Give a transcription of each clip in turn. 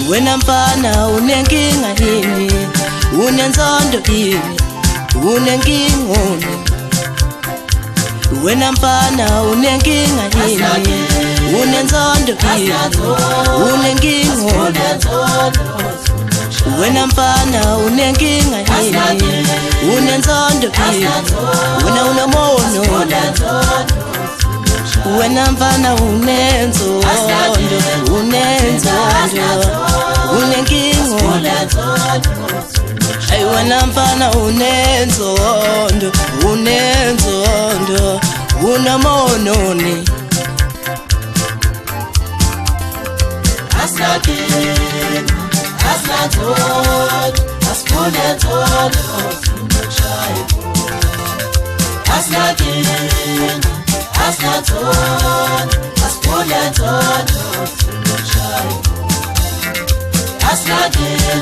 Wena mfana unenkinga yini, unenzondo yini, unenkinga yini. Wena mfana unenkinga yini, unenzondo yini, unenkinga yini. Wena mfana unenkinga yini, unenzondo yini, wena unamono. Wena mfana unenzondo, unenzondo, unenkinga. Ay wena mfana unenzondo, unenzondo, unamononi. Aslakin, aslatod, askunetod, Aslakin, aslatod, askunetod, Aslakin,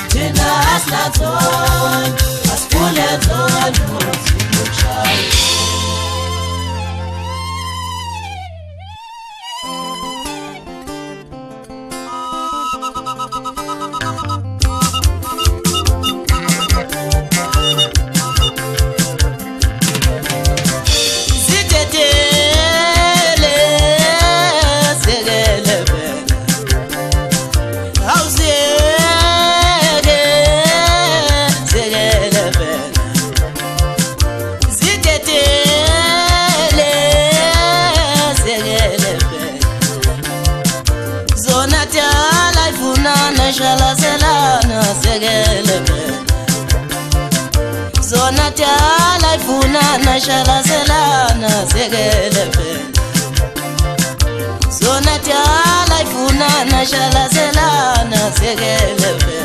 tina aslatod, askunetod, Zona tiala ifuna na shala selana segelebe. Zona tiala ifuna na shala selana segelebe.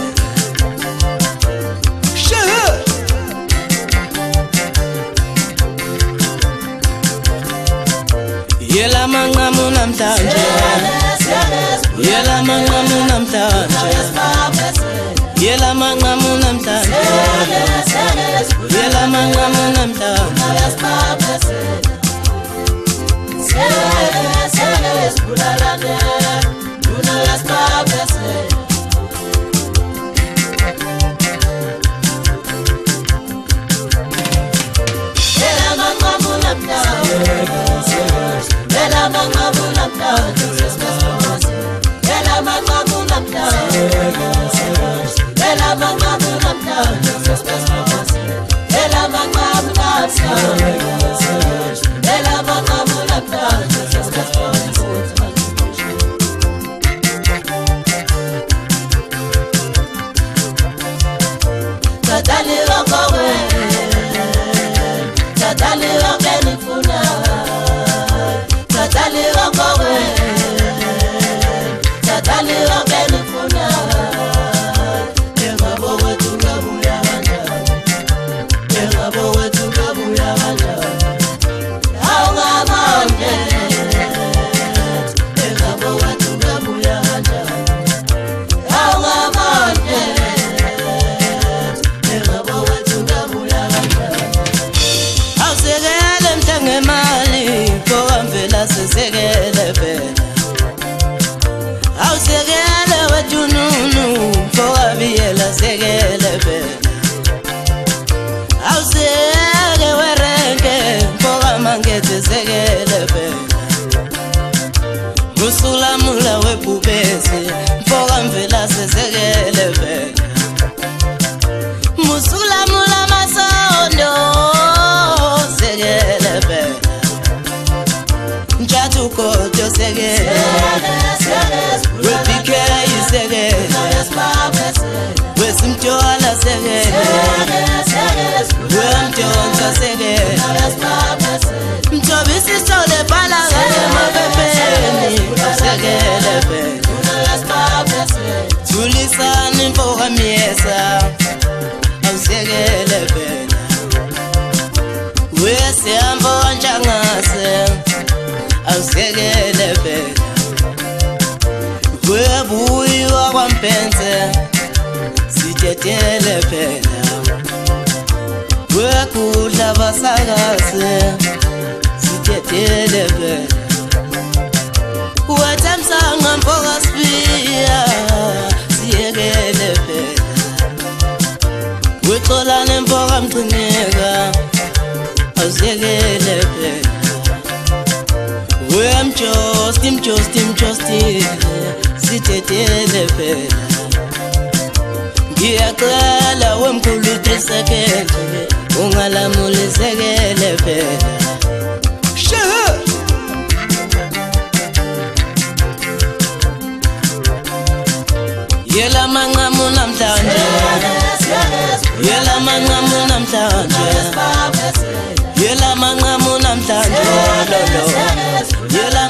Yela mangamu namtanje, yela mangamu namtanje, yela mangamu namtanje, yela mangamu namtanje. Musula mula we pubese, mfoka mvela sesegelebe. Musula mula masondo segelebe. Njatu koto segelebe. We pikera yi segelebe. We simtoala segelebe. We mtonza segelebe. Mtobisi sole pala mabebeni segelebe. Tulisani mfoka miesa au segelebe. Wese ambo njangase au segelebe. Webuyi wakwampenze sitetelebe. Wekudla basakase sitetelebe. Wetamsanga mfoka spia Solane mfoka mcineka aziyekele phela Mjosti sithetele phela Ngiyacela wemkhulu isekele ungalamulisekele phela Yela manqamu namhlanje Yela manqamu namhlanje Yela manqamu namhlanje Yela